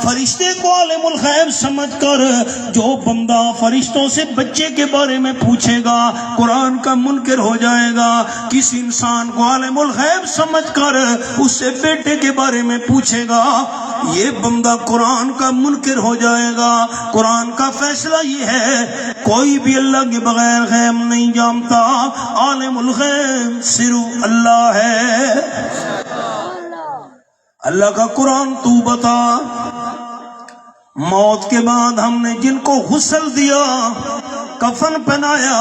فرشتے کو عالم الغیب سمجھ کر جو بندہ فرشتوں سے بچے کے بارے میں پوچھے گا قرآن کا منکر ہو جائے گا. کسی انسان کو عالم الغیب سمجھ کر اس سے بیٹے کے بارے میں پوچھے گا یہ بندہ قرآن کا منکر ہو جائے گا. قرآن کا فیصلہ یہ ہے کوئی بھی اللہ کے بغیر غیب نہیں جانتا. عالم الغیب صرف اللہ ہے. اللہ کا قرآن تو بتا موت کے بعد ہم نے جن کو غسل دیا کفن پہنایا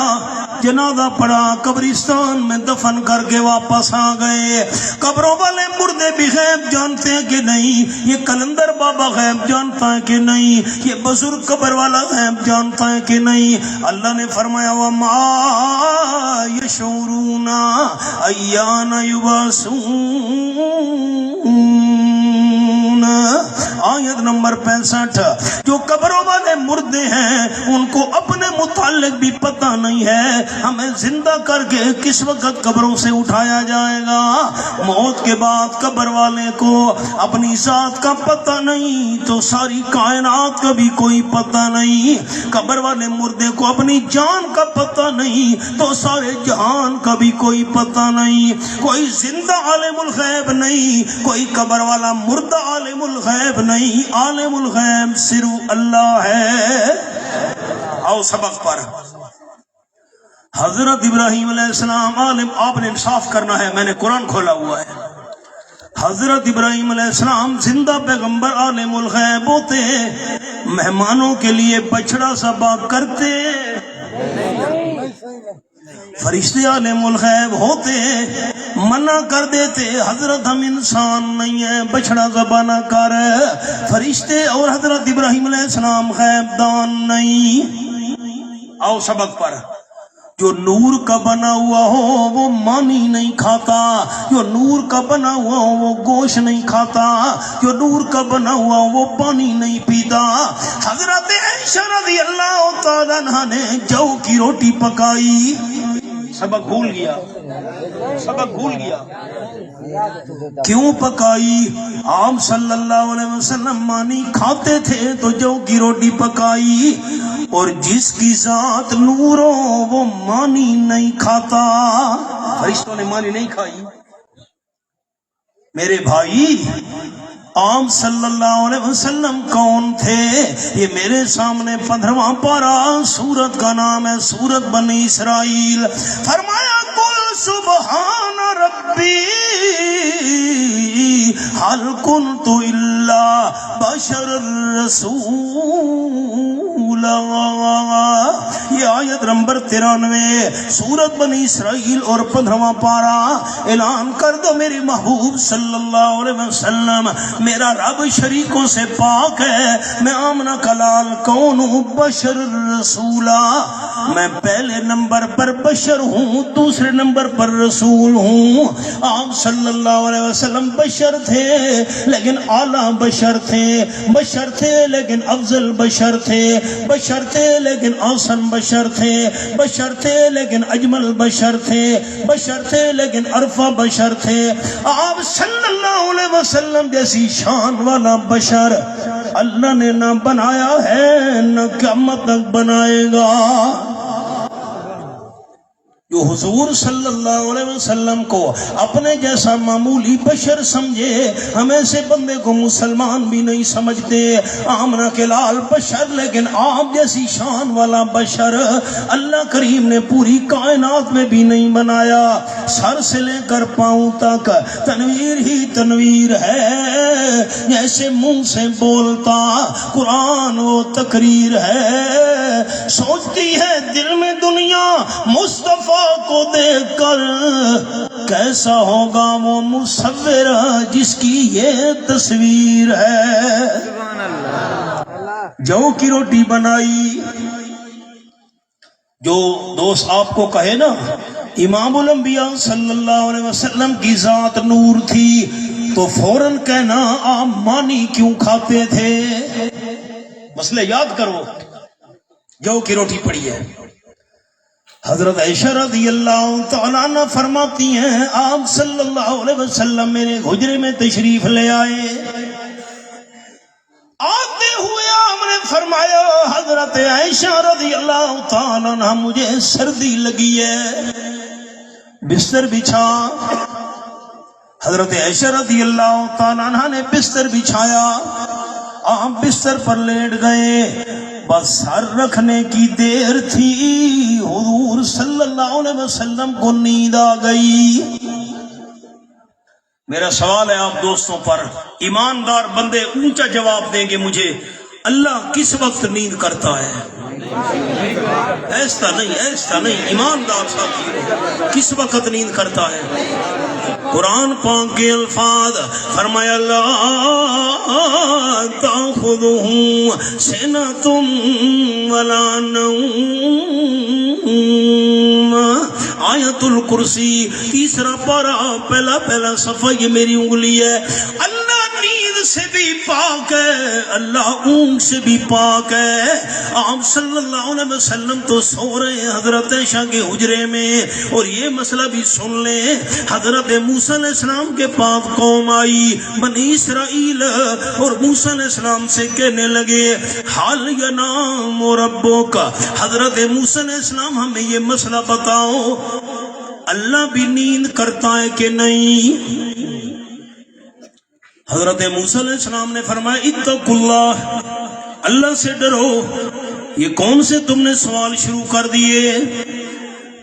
جنازہ پڑا قبرستان میں دفن کر کے واپس آ گئے. قبروں والے مردے بھی غیب جانتے ہیں کہ نہیں؟ یہ کلندر بابا غیب جانتا ہے کہ نہیں؟ یہ بزرگ قبر والا غیب جانتا ہے کہ نہیں؟ اللہ نے فرمایا وَمَا يَشْعُرُونَ أَيَّانَ يُبْعَثُونَ. آیت نمبر 65. جو قبروں والے مردے ہیں ان کو اپنے متعلق بھی پتہ نہیں ہے ہمیں زندہ کر کے کس وقت قبروں سے اٹھایا جائے گا. موت کے بعد قبر والے کو اپنی ذات کا پتہ نہیں تو ساری کائنات کا بھی کوئی پتہ نہیں. قبر والے مردے کو اپنی جان کا پتہ نہیں تو سارے جہان کا بھی کوئی پتہ نہیں. کوئی زندہ عالم الغیب نہیں, کوئی قبر والا مردہ عالم الغیب نہیں. عالم الغیب صرف اللہ ہے. آؤ سبق پر. حضرت ابراہیم علیہ السلام عالم, آپ نے انصاف کرنا ہے, میں نے قرآن کھولا ہوا ہے. حضرت ابراہیم علیہ السلام زندہ پیغمبر عالم الغیب ہوتے, مہمانوں کے لیے بچڑا ذبح کرتے. فرشتے عالم الغیب ہوتے منع کر دیتے حضرت ہم انسان نہیں ہیں بچڑا ذبح نہ کر. فرشتے اور حضرت ابراہیم علیہ السلام غیب دان نہیں. آؤ سبق پر. جو نور کا بنا ہوا ہو وہ مانی نہیں کھاتا, جو نور کا بنا ہوا ہو وہ گوشت نہیں کھاتا, جو نور کا بنا ہوا ہو وہ پانی نہیں پیتا. حضرت عائشہ رضی اللہ تعالیٰ عنہا نے جو کی روٹی پکائی. سبق بھول گیا, سبق بھول گیا. کیوں پکائی؟ آپ صلی اللہ علیہ وسلم مانی کھاتے تھے تو جو کی روٹی پکائی. اور جس کی ذات نور ہو وہ مانی نہیں کھاتا. فرشتوں نے مانی نہیں کھائی. میرے بھائی آپ صلی اللہ علیہ وسلم کون تھے؟ یہ میرے سامنے 15واں پارہ سورت کا نام ہے سورت بنی اسرائیل. فرمایا قل سبحان ربی هل كنت الا بشر رسولا. یہ آیت نمبر 93 سورت بنی اسرائیل اور 15واں پارہ. اعلان کر دو میرے محبوب صلی اللہ علیہ وسلم میرا رب شریکوں سے پاک ہے, میں آمنہ کا لال کون ہوں؟ بشر رسولا. میں پہلے نمبر پر بشر ہوں, دوسرے نمبر پر رسول ہوں. آپ صلی اللہ علیہ وسلم بشر تھے لیکن اعلیٰ بشر تھے, بشر تھے لیکن افضل بشر تھے, بشر تھے لیکن احسن بشر تھے, بشر تھے لیکن اجمل بشر تھے, بشر تھے لیکن عرفہ بشر تھے. آپ صلی اللہ علیہ وسلم جیسی شان والا بشر اللہ نے نہ بنایا ہے نہ قیامت تک بنائے گا. جو حضور صلی اللہ علیہ وسلم کو اپنے جیسا معمولی بشر سمجھے ہم ایسے بندے کو مسلمان بھی نہیں سمجھتے. آمنہ کے لال بشر لیکن آپ جیسی شان والا بشر اللہ کریم نے پوری کائنات میں بھی نہیں بنایا. سر سے لے کر پاؤں تک تنویر ہی تنویر ہے, جیسے منہ سے بولتا قرآن وہ تقریر ہے. سوچتی ہے دل میں دنیا مصطفیٰ کو دیکھ کر کیسا ہوگا وہ مصور جس کی یہ تصویر ہے. جو کی روٹی بنائی. جو دوست آپ کو کہے نا امام الانبیاء صلی اللہ علیہ وسلم کی ذات نور تھی تو فوراً کہنا آپ مانی کیوں کھاتے تھے. مسئلے یاد کرو. جو کی روٹی پڑی ہے. حضرت عائشہ رضی اللہ تعالیٰ عنہ فرماتی ہیں آپ صلی اللہ علیہ وسلم میرے حجرے میں تشریف لے آئے. فرمایا حضرت عائشہ رضی اللہ تعالیٰ عنہ مجھے سردی لگی ہے، بستر بچھا۔ حضرت عائشہ رضی اللہ تعالیٰ عنہ نے بستر بچھایا، آپ بستر پر لیٹ گئے، بس سر رکھنے کی دیر تھی، حضور صلی اللہ علیہ وسلم کو نیند آ گئی۔ میرا سوال ہے آپ دوستوں پر، ایماندار بندے اونچا جواب دیں گے مجھے، اللہ کس وقت نیند کرتا ہے؟ ایسا نہیں، ایماندار ساتھی، کس وقت نیند کرتا ہے؟ قرآن پاک کے الفاظ فرمایا لا تأخذہ سنۃ ولا نوم، آیت الکرسی تیسرا پارہ پہلا صفحہ، یہ میری انگلی ہے۔ اللہ نیند سے بھی پاک ہے، اللہ اونگ سے بھی پاک ہے۔ آپ صلی اللہ علیہ وسلم تو سو رہے ہیں حضرت عائشہ کے حجرے میں، اور یہ مسئلہ بھی سن لیں، حضرت موسیٰ علیہ السلام کے پاس قوم آئی بنی اسرائیل، اور موسیٰ علیہ السلام سے کہنے لگے حال ینام ربک، حضرت موسیٰ علیہ السلام ہمیں یہ مسئلہ بتاؤ، اللہ بھی نیند کرتا ہے کہ نہیں؟ حضرت موسیٰ علیہ السلام نے فرمایا اتقوا اللہ، اللہ سے ڈرو۔ یہ کون سے تم نے سوال شروع کر دیے؟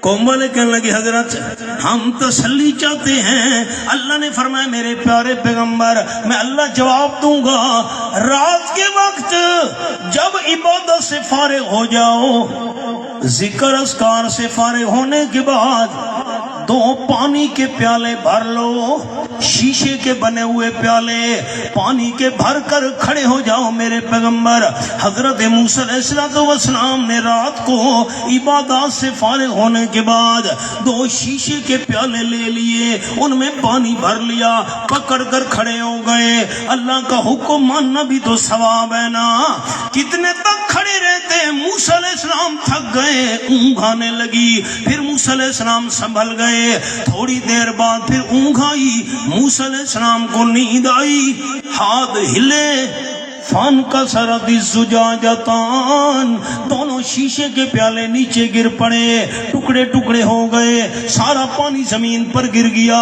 قوم والے کہنے لگے حضرت ہم تسلی چاہتے ہیں۔ اللہ نے فرمایا میرے پیارے پیغمبر میں اللہ جواب دوں گا، رات کے وقت جب عبادت سے فارغ ہو جاؤ، ذکر اذکار سے فارغ ہونے کے بعد 2 پانی کے پیالے بھر لو، شیشے کے بنے ہوئے پیالے پانی کے بھر کر کھڑے ہو جاؤ میرے پیغمبر۔ حضرت موسیٰ علیہ السلام نے رات کو عبادات سے فارغ ہونے کے بعد 2 شیشے کے پیالے لے لیے، ان میں پانی بھر لیا، پکڑ کر کھڑے ہو گئے۔ اللہ کا حکم ماننا بھی تو ثواب ہے نا، کتنے تک کھڑے رہتے ہیں؟ موسیٰ علیہ السلام تھک گئے، اونگ آنے لگی، پھر موسیٰ علیہ السلام سنبھل گئے، تھوڑی دیر بعد پھر اونگ آئی، موسیٰ علیہ السلام کو نیند آئی، ہاتھ ہلے، فان کا سرد الزجاجتان، دونوں شیشے کے پیالے نیچے گر پڑے، ٹکڑے ٹکڑے ہو گئے، سارا پانی زمین پر گر گیا۔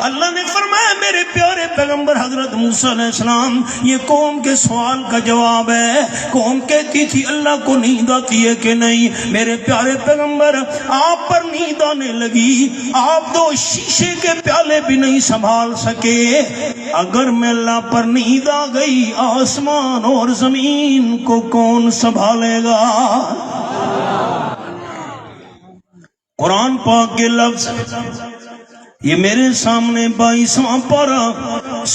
اللہ نے فرمایا میرے پیارے پیغمبر حضرت موسیٰ علیہ السلام یہ قوم کے سوال کا جواب ہے۔ قوم کہتی تھی اللہ کو نیند آتی ہے کہ نہیں؟ میرے پیارے پیغمبر آپ پر نیند آنے لگی، آپ 2 شیشے کے پیالے بھی نہیں سنبھال سکے، اگر میں اللہ پر نیند آ گئی آسمان اور زمین کو کون سنبھالے گا؟ قرآن پاک کے لفظ یہ میرے سامنے 22واں پارہ،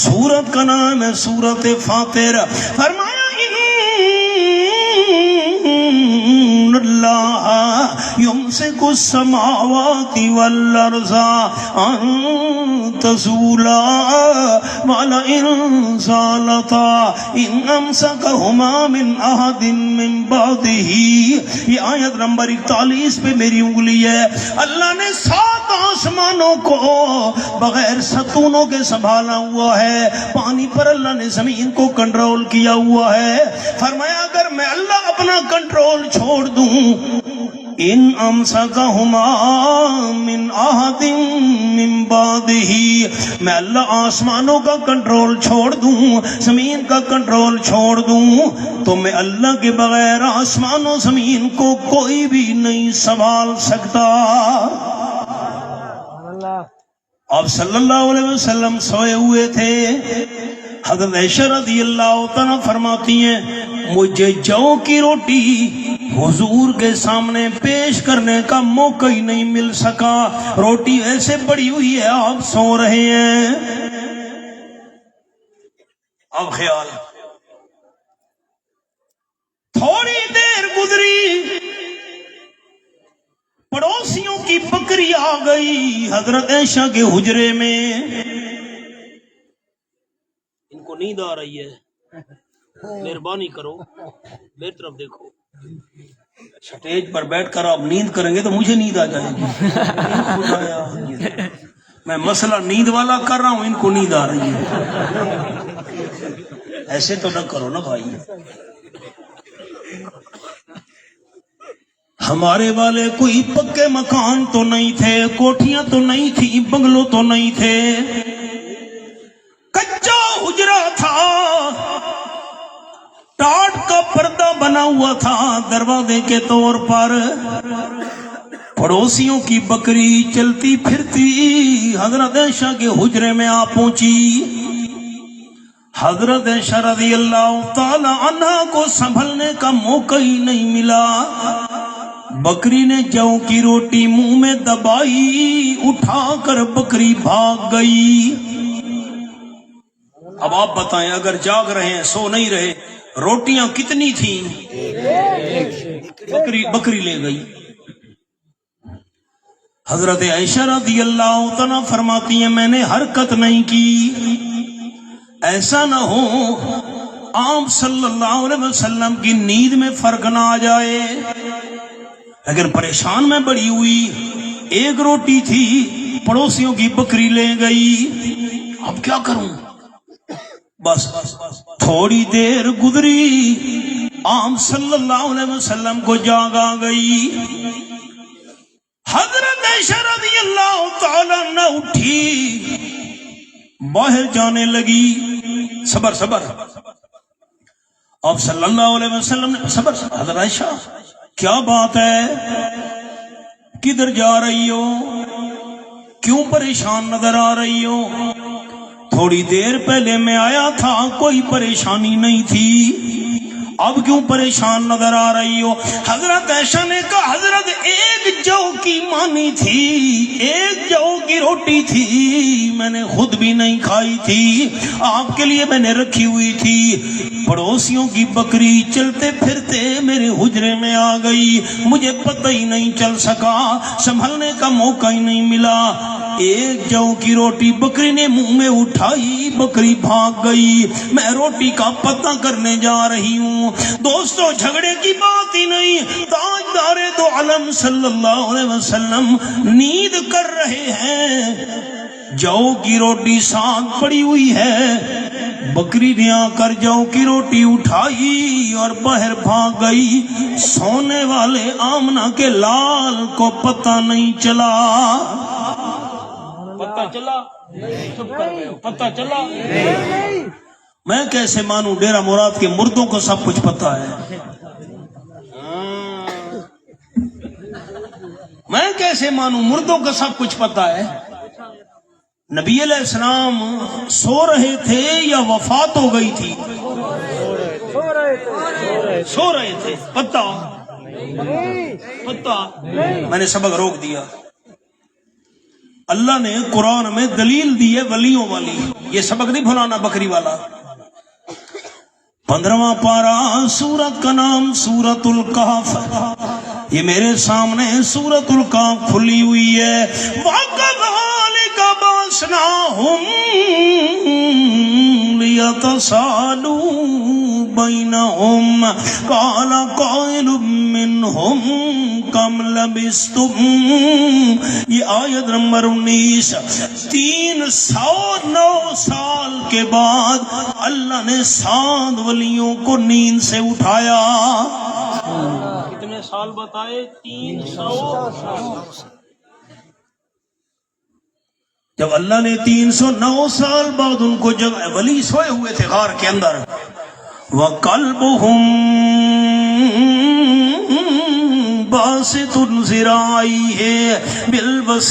سورت کا نام ہے سورت فاطر۔ فرمایا ان اللہ یمسک السماوات والارض ان تزولا ولئن زالتا ان امسکہما من احد من بعدہ۔ یہ آیت نمبر 41 پہ میری انگلی ہے۔ اللہ نے 7 آسمانوں کو بغیر ستونوں کے سنبھالا ہوا ہے، پانی پر اللہ نے زمین کو کنٹرول کیا ہوا ہے۔ فرمایا اگر میں اللہ اپنا کنٹرول چھوڑ دوں، ان امسکہما من احد من بعدہ، میں اللہ آسمانوں کا کنٹرول چھوڑ دوں، زمین کا کنٹرول چھوڑ دوں، تو میں اللہ کے بغیر آسمان و زمین کو کوئی بھی نہیں سنبھال سکتا۔ آپ صلی اللہ علیہ وسلم سوئے ہوئے تھے، حضرت عائشہ رضی اللہ تعالیٰ فرماتی ہیں مجھے جو کی روٹی حضور کے سامنے پیش کرنے کا موقع ہی نہیں مل سکا، روٹی ایسے پڑی ہوئی ہے، آپ سو رہے ہیں۔ اب خیال، تھوڑی دیر گزری، پڑوسیوں کی بکری آ گئی حضرت عائشہ کے حجرے میں۔ ان کو نیند آ رہی ہے، مہربانی کرو میری طرف دیکھو، سٹیج پر بیٹھ کر آپ نیند کریں گے تو مجھے نیند آ جائے گی۔ میں مسئلہ نیند والا کر رہا ہوں، ان کو نیند آ رہی ہے، ایسے تو نہ کرو نا بھائی۔ ہمارے والے کوئی پکے مکان تو نہیں تھے، کوٹھیاں تو نہیں تھی، بنگلو تو نہیں تھے، کچا حجرہ تھا، ٹاٹ کا پردہ بنا ہوا تھا دروازے کے طور پر، پڑوسیوں کی بکری چلتی پھرتی حضرت عائشہ کے حجرے میں آ پہنچی۔ حضرت عائشہ رضی اللہ تعالی عنہ کو سنبھلنے کا موقع ہی نہیں ملا، بکری نے جو کی روٹی منہ میں دبائی، اٹھا کر بکری بھاگ گئی۔ اب آپ بتائیں، اگر جاگ رہے ہیں، سو نہیں رہے، روٹیاں کتنی تھیں؟ بکری لے گئی۔ حضرت عائشہ رضی اللہ تعالیٰ فرماتی ہیں میں نے حرکت نہیں کی، ایسا نہ ہو آپ صلی اللہ علیہ وسلم کی نیند میں فرق نہ آ جائے، لیکن پریشان میں بڑی ہوئی، ایک روٹی تھی، پڑوسیوں کی بکری لے گئی، اب کیا کروں؟ بس تھوڑی دیر گزری، آپ صلی اللہ علیہ وسلم کو جاگ آ گئی۔ حضرت عائشہ رضی اللہ تعالی عنہ اٹھی، باہر جانے لگی، صبر صبر، آپ صلی اللہ علیہ وسلم نے صبر، حضرت عائشہ کیا بات ہے، کدھر جا رہی ہو، کیوں پریشان نظر آ رہی ہو؟ تھوڑی دیر پہلے میں آیا تھا، کوئی پریشانی نہیں تھی، اب کیوں پریشان نظر آ رہی ہو؟ حضرت عائشہ نے کہا حضرت ایک جو کی مانی تھی، ایک جو کی روٹی تھی، میں نے خود بھی نہیں کھائی تھی، آپ کے لیے میں نے رکھی ہوئی تھی، پڑوسیوں کی بکری چلتے پھرتے میرے حجرے میں آ گئی، مجھے پتہ ہی نہیں چل سکا، سنبھلنے کا موقع ہی نہیں ملا، ایک جو کی روٹی بکری نے منہ میں اٹھائی، بکری بھاگ گئی، میں روٹی کا پتہ کرنے جا رہی ہوں۔ دوستو جھگڑے کی بات ہی نہیں، تاجدار دو عالم صلی اللہ علیہ وسلم نیند کر رہے ہیں، جو کی روٹی ساتھ پڑی ہوئی ہے، بکری نے آ کر جو کی روٹی اٹھائی اور باہر بھاگ گئی، سونے والے آمنہ کے لال کو پتہ نہیں چلا۔ پتہ چلا؟ چپ کر گئے ہو، پتہ چلا؟ میں کیسے مانوں ڈیرہ مراد کے مردوں کو سب کچھ پتہ ہے، میں کیسے مانوں مردوں کو سب کچھ پتہ ہے؟ نبی علیہ السلام سو رہے تھے یا وفات ہو گئی تھی؟ سو رہے تھے، پتہ میں نے سبق روک دیا۔ اللہ نے قرآن میں دلیل دی ہے ولیوں والی، یہ سبق نہیں بھلانا بکری والا۔ 15واں پارہ، سورت کا نام سورت الکہف، یہ میرے سامنے سورت الکہف کھلی ہوئی ہے۔ وَكَذَلِكَ بَعَثْنَاهُمْ لِيَتَسَاءَلُوا بَيْنَهُمْ قَالَ قَائِلٌ مِّنْهُمْ كَمْ لَبِثْتُمْ، یہ آیت نمبر 19۔ 309 سال کے بعد اللہ نے 7 ولیوں کو نیند سے اٹھایا۔ کتنے سال بتائے؟ 300 سال۔ جب اللہ نے 309 سال بعد ان کو، جب ولی سوئے ہوئے تھے غار کے اندر، وَقَلْبُهُمْ باسط ذراعیہ بالوسید،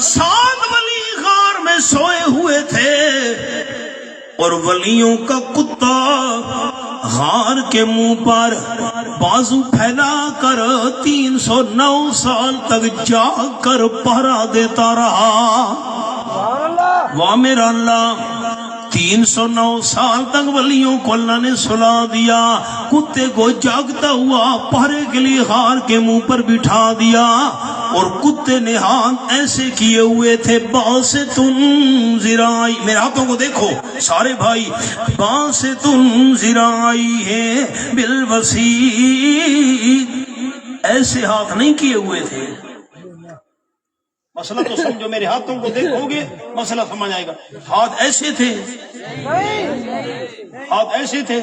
7 ولی غار میں سوئے ہوئے تھے، اور ولیوں کا کتا غار کے منہ پر بازو پھیلا کر 309 سال تک جاگ کر پہرا دیتا رہا۔ واہ میرا اللہ، 309 سال تک ولیوں کو اللہ نے سلا دیا، کتے کو جاگتا ہوا پہرے کے لیے غار کے منہ پر بٹھا دیا، اور کتے نے ہاتھ ایسے کیے ہوئے تھے، باسطن ذراعی، میرے ہاتھوں کو دیکھو سارے بھائی، باسطن ذراعی ہے بالوسید، ایسے ہاتھ نہیں کیے ہوئے تھے۔ مسئلہ تو سمجھو، میرے ہاتھوں کو دیکھو گے مسئلہ سمجھ آئے گا۔ ہاتھ ایسے تھے، ہاتھ ایسے تھے،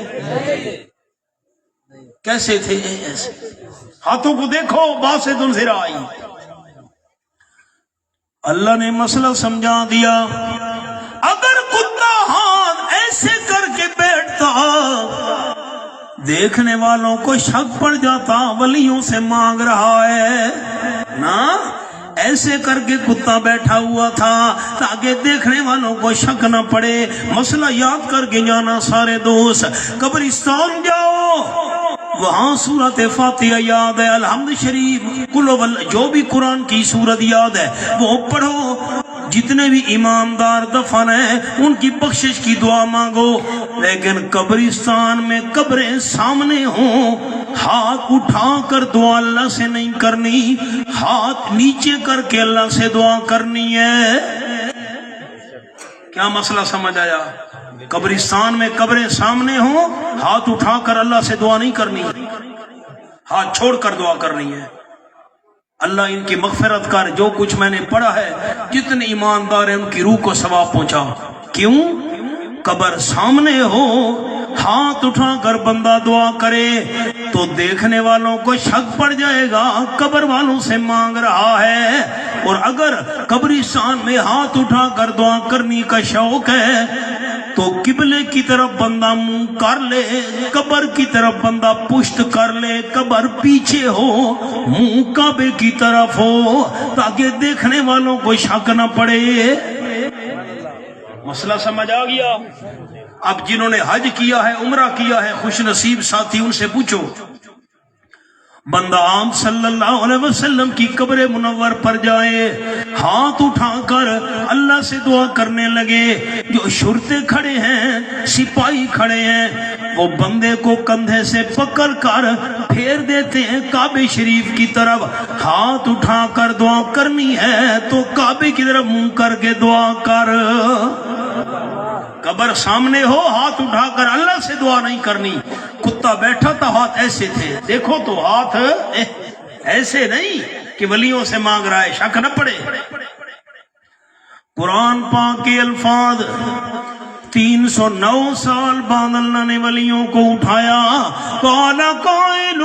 کیسے تھے؟ ایسے ہاتھوں کو دیکھو، باسط الذرائی۔ اللہ نے مسئلہ سمجھا دیا، اگر کتا ہاتھ ایسے کر کے بیٹھتا دیکھنے والوں کو شک پڑ جاتا ولیوں سے مانگ رہا ہے نا، ایسے کر کے کتا بیٹھا ہوا تھا تاکہ دیکھنے والوں کو شک نہ پڑے۔ مسئلہ یاد کر کے جانا سارے دوست، قبرستان جاؤ، وہاں سورت فاتحہ یاد ہے، الحمد شریف، جو بھی قرآن کی سورت یاد ہے وہ پڑھو، جتنے بھی ایماندار دفن ہیں ان کی بخشش کی دعا مانگو۔ لیکن قبرستان میں قبریں سامنے ہوں، ہاتھ اٹھا کر دعا اللہ سے نہیں کرنی، ہاتھ نیچے کر کے اللہ سے دعا کرنی ہے۔ کیا مسئلہ سمجھ آیا؟ قبرستان میں قبریں سامنے ہوں، ہاتھ اٹھا کر اللہ سے دعا نہیں کرنی، ہاتھ چھوڑ کر دعا کرنی ہے۔ اللہ ان کی مغفرت کر، جو کچھ میں نے پڑھا ہے، جتنے ایماندار ہیں ان کی روح کو ثواب پہنچا۔ کیوں؟ قبر سامنے ہو، ہاتھ اٹھا کر بندہ دعا کرے تو دیکھنے والوں کو شک پڑ جائے گا قبر والوں سے مانگ رہا ہے۔ اور اگر قبرستان میں ہاتھ اٹھا کر دعا کرنے کا شوق ہے تو قبلے کی طرف بندہ منہ کر لے، قبر کی طرف بندہ پشت کر لے، قبر پیچھے ہو، منہ کعبے کی طرف ہو، تاکہ دیکھنے والوں کو شک نہ پڑے۔ مسئلہ سمجھ آ گیا؟ اب جنہوں نے حج کیا ہے، عمرہ کیا ہے، خوش نصیب ساتھی، ان سے پوچھو، بندہ عام صلی اللہ علیہ وسلم کی قبر منور پر جائے، ہاتھ اٹھا کر اللہ سے دعا کرنے لگے، جو شرطے کھڑے ہیں، سپاہی کھڑے ہیں، وہ بندے کو کندھے سے پکڑ کر پھیر دیتے ہیں کعبے شریف کی طرف۔ ہاتھ اٹھا کر دعا کرنی ہے تو کعبے کی طرف منہ کر کے دعا کر۔ قبر سامنے ہو، ہاتھ اٹھا کر اللہ سے دعا نہیں کرنی۔ کتا بیٹھا تھا، ہاتھ ایسے تھے، دیکھو تو ہاتھ ایسے نہیں کہ ولیوں سے مانگ رہا ہے، شک نہ پڑے۔ قرآن پاک کے الفاظ 309 سال بعد اللہ نے ولیوں کو اٹھایا۔ قال قائل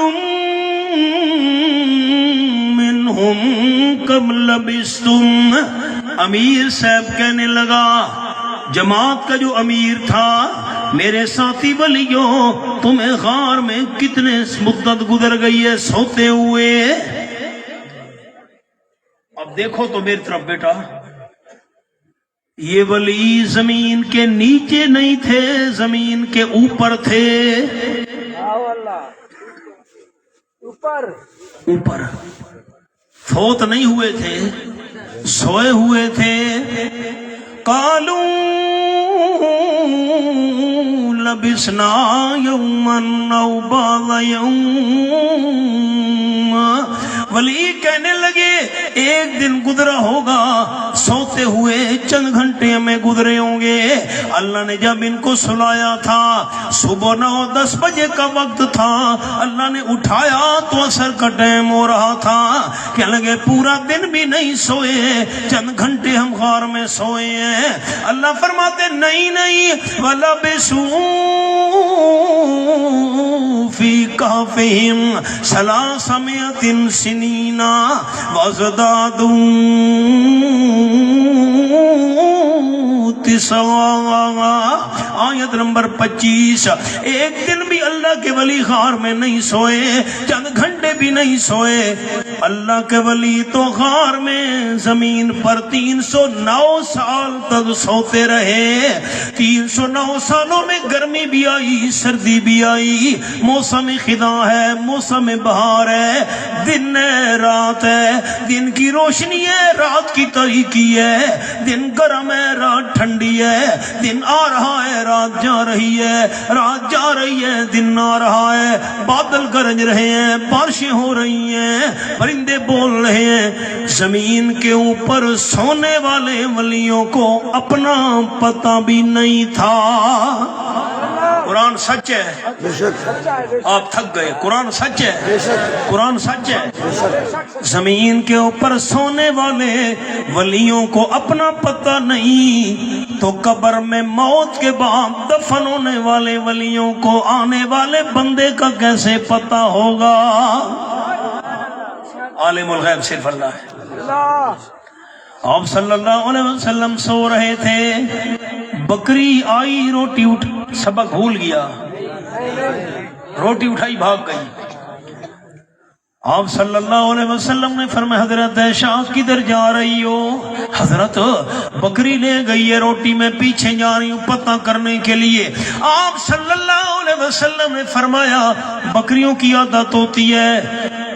منہم کم لبستم، امیر صاحب کہنے لگا، جماعت کا جو امیر تھا، میرے ساتھی ولیوں، تمہیں غار میں کتنے مدت گزر گئی ہے سوتے ہوئے؟ اب دیکھو تو میری طرف بیٹا، یہ ولی زمین کے نیچے نہیں تھے، زمین کے اوپر تھے، اوپر فوت نہیں ہوئے تھے، سوئے ہوئے تھے۔ قالوا لبسنا یوما او بعض یوم، ولی کہنے لگے ایک دن گزرا ہوگا، سوتے ہوئے چند گھنٹے ہمیں گزرے ہوں گے۔ اللہ نے جب ان کو سلایا تھا، صبح 9-10 بجے کا وقت تھا، اللہ نے اٹھایا تو عصر کا ٹائم ہو رہا تھا، کہنے لگے پورا دن بھی نہیں سوئے، چند گھنٹے ہم غار میں سوئے ہیں۔ اللہ فرماتے نہیں نہیں، وَلَبِثُوا فِي كَهْفِهِمْ 300 سنین وَازْدَادُوا 9۔ آیت نمبر 25۔ ایک دن بھی اللہ کے ولی غار میں نہیں سوئے، چند گھنٹے بھی نہیں سوئے۔ اللہ کے ولی تو غار میں زمین پر 309 سال تک سوتے رہے۔ 309 سالوں میں گرمی بھی آئی، سردی بھی آئی، موسم خزاں ہے، موسم بہار ہے، دن ہے، رات ہے، دن کی روشنی ہے، رات کی تاریکی ہے، دن گرم ہے، رات ٹھنڈی ہے، دن آ رہا ہے، رات جا رہی ہے، رات جا رہی ہے، دن آ رہا ہے، بادل گرج رہے ہیں، بارشیں ہو رہی ہیں، پرندے بول رہے ہیں۔ زمین کے اوپر سونے والے ولیوں کو اپنا پتہ بھی نہیں تھا۔ اور قرآن سچ ہے، آپ تھک گئے، قرآن سچ ہے، قرآن سچ ہے۔ زمین کے اوپر سونے والے ولیوں کو اپنا پتہ نہیں، تو قبر میں موت کے بعد دفن ہونے والے ولیوں کو آنے والے بندے کا کیسے پتہ ہوگا؟ عالم الغیب صرف اللہ ہے۔ آپ صلی اللہ علیہ وسلم سو رہے تھے، بکری آئی، روٹی سبق بھول گیا، روٹی اٹھائی بھاگ گئی۔ آپ صلی اللہ علیہ وسلم نے فرمایا حضرت عائشہ کدھر جا رہی ہو؟ حضرت بکری لے گئی ہے روٹی، میں پیچھے جا رہی ہوں پتہ کرنے کے لیے۔ آپ صلی اللہ علیہ وسلم نے فرمایا بکریوں کی عادت ہوتی ہے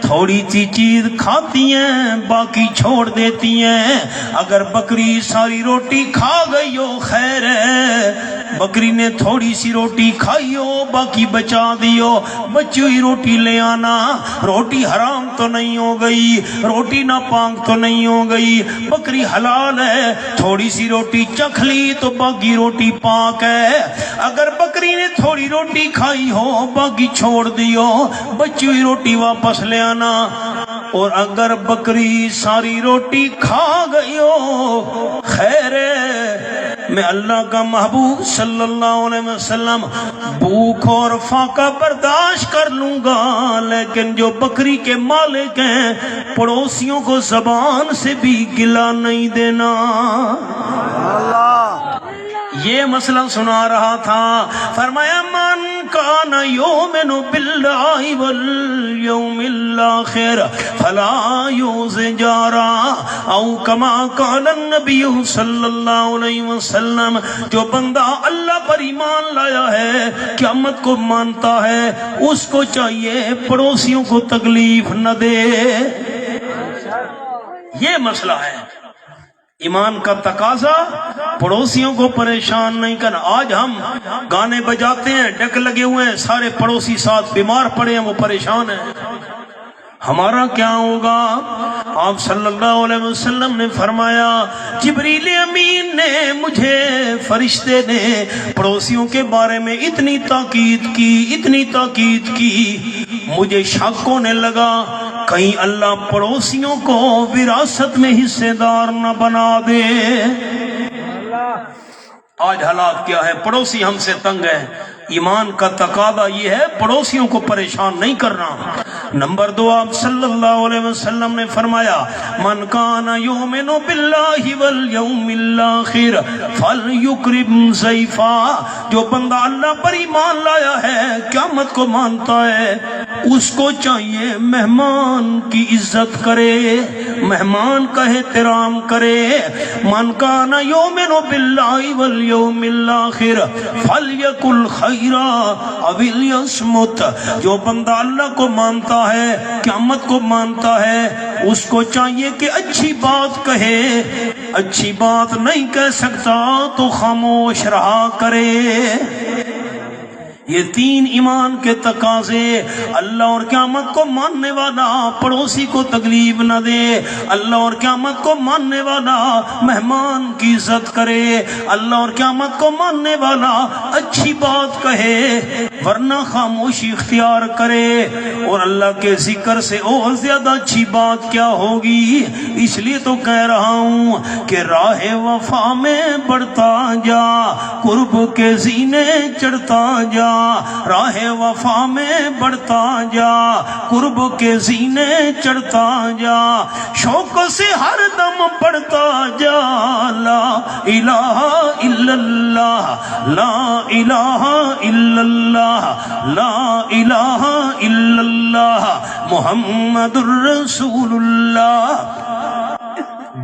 تھوڑی سی چیز کھاتی ہیں باقی چھوڑ دیتی ہیں، اگر بکری ساری روٹی کھا گئی ہو خیر ہے، بکری نے تھوڑی سی روٹی کھائی ہو باقی بچا دی ہو، بچی ہوئی روٹی لے آنا، روٹی حرام تو نہیں ہو گئی، روٹی ناپاک تو نہیں ہو گئی، بکری حلال ہے، تھوڑی سی روٹی چکھ لی تو باقی روٹی پاک ہے۔ اگر بکری نے تھوڑی روٹی کھائی ہو باقی چھوڑ دی ہو، بچی ہوئی روٹی واپس لے آنا، اور اگر بکری ساری روٹی کھا گئی ہو خیر ہے، میں اللہ کا محبوب صلی اللہ علیہ وسلم بھوک اور فاقہ برداشت کر لوں گا، لیکن جو بکری کے مالک ہیں پڑوسیوں کو زبان سے بھی گلا نہیں دینا۔ یہ مسئلہ سنا رہا تھا، فرمایا من کان یؤمن باللہ والیوم الآخر فلا یؤذ جارہ، او کما قال النبی صلی اللہ علیہ وسلم، جو بندہ اللہ پر ایمان لایا ہے قیامت کو مانتا ہے اس کو چاہیے پڑوسیوں کو تکلیف نہ دے۔ یہ مسئلہ ہے، ایمان کا تقاضا پڑوسیوں کو پریشان نہیں کرنا۔ آج ہم گانے بجاتے ہیں، ڈیک لگے ہوئے ہیں، سارے پڑوسی ساتھ بیمار پڑے ہیں، وہ پریشان ہیں، ہمارا کیا ہوگا؟ آپ صلی اللہ علیہ وسلم نے فرمایا جبریل امین نے مجھے، فرشتے نے پڑوسیوں کے بارے میں اتنی تاکید کی، مجھے شک ہونے لگا کہیں اللہ پڑوسیوں کو وراثت میں حصے دار نہ بنا دے۔ آج حالات کیا ہے، پڑوسی ہم سے تنگ ہے، ایمان کا تقاضا یہ ہے پڑوسیوں کو پریشان نہیں کرنا۔ نمبر 2، آپ صلی اللہ علیہ وسلم نے فرمایا من کان یؤمن باللہ والیوم الآخر فلیکرم ضیفا، جو بندہ اللہ پر ایمان لایا ہے قیامت کو مانتا ہے اس کو چاہیے مہمان کی عزت کرے، مہمان کا احترام کرے۔ من کان یؤمن باللہ والیوم الآخر فلیقل خیرا او لیصمت، جو بندہ اللہ کو مانتا ہے قیامت کو مانتا ہے اس کو چاہیے کہ اچھی بات کہے، اچھی بات نہیں کہہ سکتا تو خاموش رہا کرے۔ یہ 3 ایمان کے تقاضے، اللہ اور قیامت کو ماننے والا پڑوسی کو تکلیف نہ دے، اللہ اور قیامت کو ماننے والا مہمان کی عزت کرے، اللہ اور قیامت کو ماننے والا اچھی بات کہے ورنہ خاموشی اختیار کرے۔ اور اللہ کے ذکر سے اور زیادہ اچھی بات کیا ہوگی؟ اس لیے تو کہہ رہا ہوں کہ راہ وفا میں بڑھتا جا، قرب کے زینے چڑھتا جا، راہ وفا میں بڑھتا جا، قرب کے زینے چڑھتا جا، شوق سے ہر دم بڑھتا جا، لا الہ الا اللہ، لا الہ الا اللہ، لا الہ الا اللہ محمد الرسول اللہ۔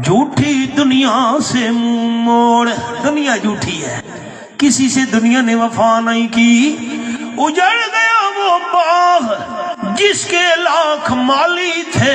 جھوٹی دنیا سے منہ موڑ، دنیا جھوٹی ہے، کسی سے دنیا نے وفا نہیں کی، اجڑ گیا وہ باغ جس کے لاکھ مالی تھے،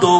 2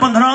15